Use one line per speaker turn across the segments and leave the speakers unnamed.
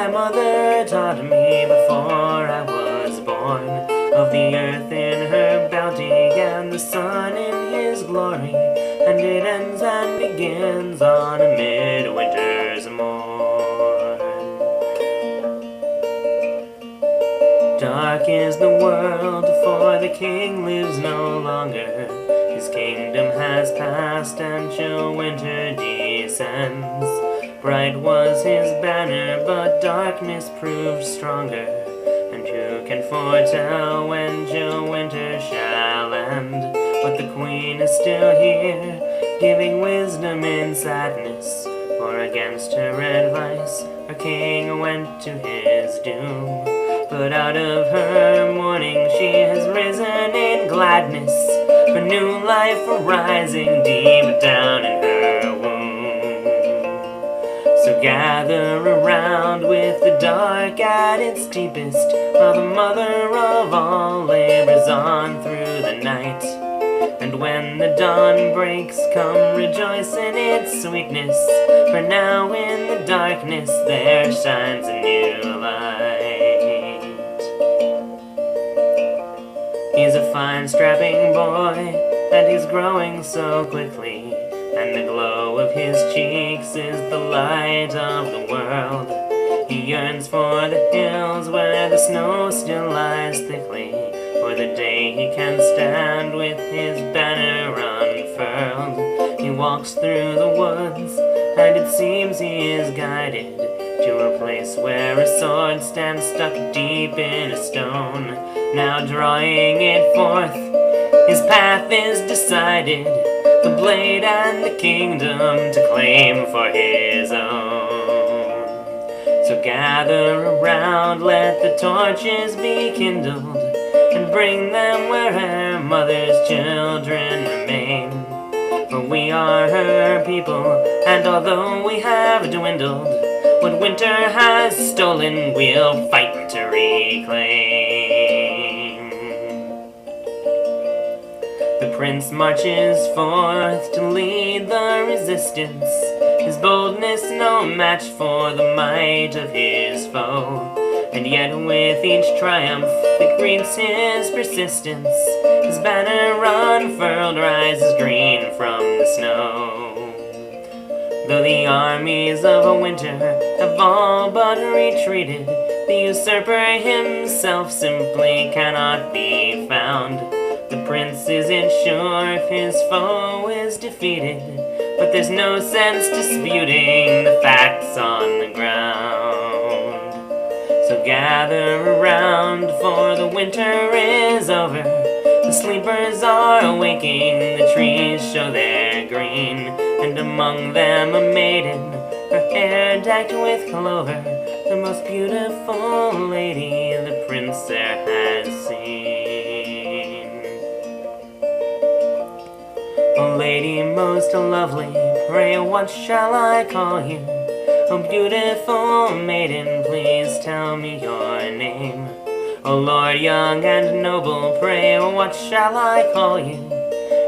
my mother taught me before I was born, of the earth in her bounty and the sun in his glory, and it ends and begins on a midwinter's morn. Dark is the world, for the king lives no longer. His kingdom has passed and chill winter descends. Bright was his banner, but darkness proved stronger. And who can foretell when chill winter shall end? But the queen is still here, giving wisdom in sadness. For against her advice, her king went to his doom. But out of her mourning she has risen in gladness, for new life arising deep down in her womb. So gather around with the dark at its deepest, while the mother of all labors on through the night. And when the dawn breaks, come rejoice in its sweetness, for now in the darkness there shines a new light. He's a fine strapping boy, and he's growing so quickly, and the glow of his cheeks is the light of the world. He yearns for the hills where the snow still lies thickly, for the day he can stand with his banner unfurled. He walks through the woods, and it seems he is guided to a place where a sword stands stuck deep in a stone. Now drawing it forth, his path is decided, the blade and the kingdom to claim for his own. So gather around, let the torches be kindled, and bring them where her mother's children remain. For we are her people, and although we have dwindled, what winter has stolen we'll fight to reclaim. The prince marches forth to lead the resistance, his boldness no match for the might of his foe. And yet with each triumph that greets his persistence, his banner unfurled rises green from the snow. Though the armies of a winter have all but retreated, the usurper himself simply cannot be found. The prince isn't sure if his foe is defeated, but there's no sense disputing the facts on the ground. So gather around, for the winter is over. The sleepers are waking, the trees show their green, and among them a maiden, her hair decked with clover, the most beautiful lady the prince e'er has seen. O lady most lovely, pray what shall I call you? O beautiful maiden, please tell me your name. O Lord young and noble, pray what shall I call you?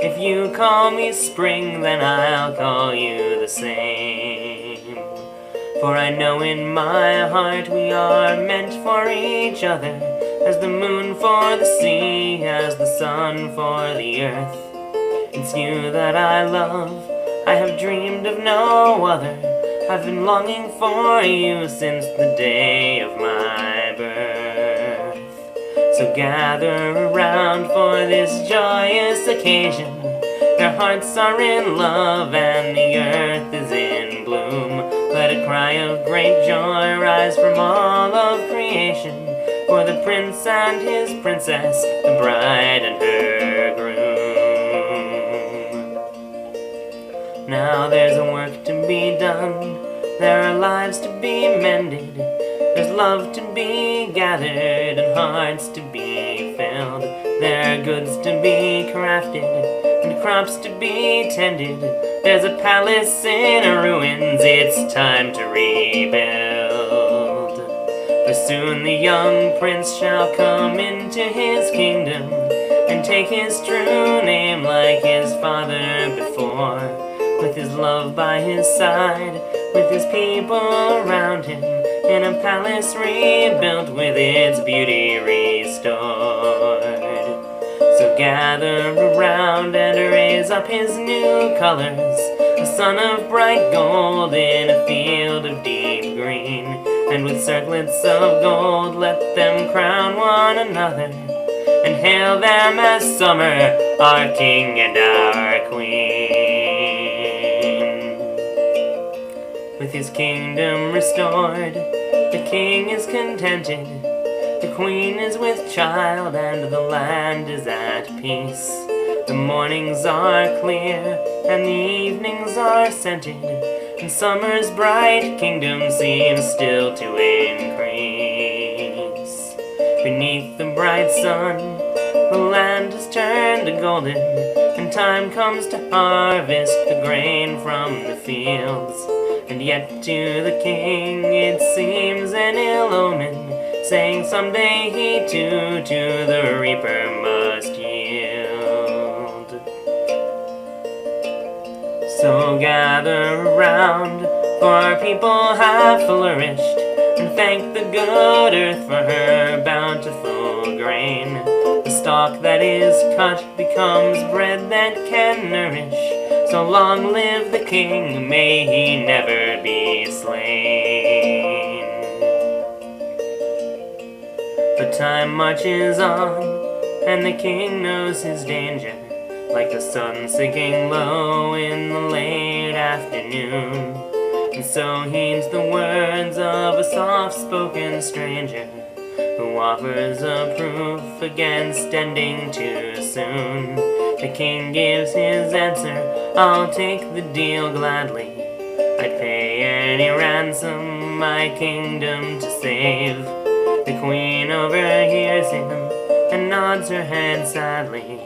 If you call me Spring, then I'll call you the same. For I know in my heart we are meant for each other, as the moon for the sea, as the sun for the earth. It's you that I love, I have dreamed of no other. I've been longing for you since the day of my birth. So gather around for this joyous occasion. Their hearts are in love and the earth is in bloom. Let a cry of great joy rise from all of creation, for the prince and his princess, the bride and her groom. Now there's a work to be done, there are lives to be mended, there's love to be gathered and hearts to be filled. There are goods to be crafted and crops to be tended. There's a palace in ruins, it's time to rebuild. For soon the young prince shall come into his kingdom and take his true name like his father before. With his love by his side, with his people around him, in a palace rebuilt with its beauty restored. So gather around and raise up his new colors, a sun of bright gold in a field of deep green, and with circlets of gold let them crown one another, and hail them as summer, our king and our queen. With his kingdom restored, the king is contented, the queen is with child, and the land is at peace. The mornings are clear, and the evenings are scented, and summer's bright kingdom seems still to increase. Beneath the bright sun, the land is turned to golden, and time comes to harvest the grain from the fields. And yet to the king it seems an ill omen, saying someday he too to the reaper must yield. So gather around, for our people have flourished, and thank the good earth for her bountiful grain. The stalk that is cut becomes bread that can nourish. So long live the king, may he never be slain. But time marches on, and the king knows his danger, like the sun sinking low in the late afternoon, and so heeds the words of a soft-spoken stranger, who offers a proof against ending too soon. The king gives his answer, I'll take the deal gladly, I'd pay any ransom my kingdom to save. The queen overhears him and nods her head sadly,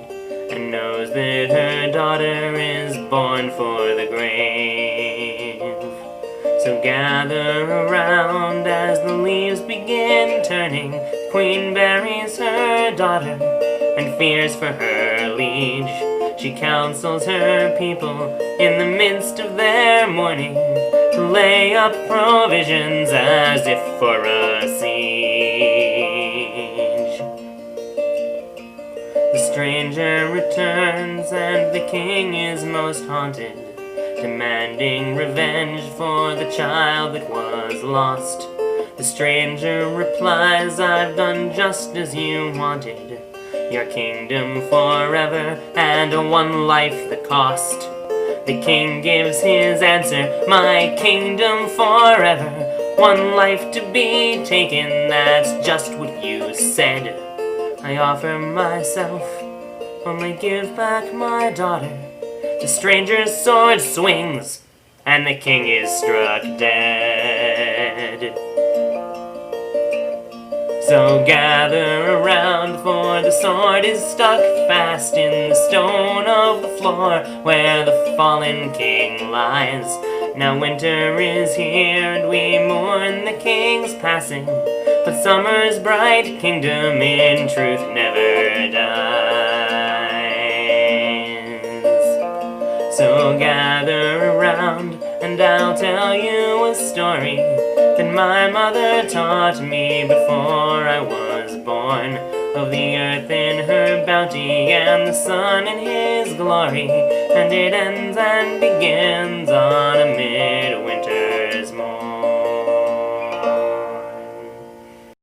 and knows that her daughter is born for the grave. So gather around as the leaves begin turning, the queen buries her daughter and fears for her liege. She counsels her people in the midst of their mourning to lay up provisions as if for a siege. The stranger returns and the king is most haunted, demanding revenge for the child that was lost. The stranger replies, I've done just as you wanted, your kingdom forever and one life the cost. The king gives his answer, my kingdom forever, one life to be taken, that's just what you said. I offer myself, only give back my daughter. The stranger's sword swings, and the king is struck dead. So gather around, for the sword is stuck fast in the stone of the floor where the fallen king lies. Now winter is here and we mourn the king's passing, but summer's bright kingdom in truth never dies. So gather around and I'll tell you a story that my mother taught me before I was born, of the earth in her bounty and the sun in his glory, and it ends and begins on a midwinter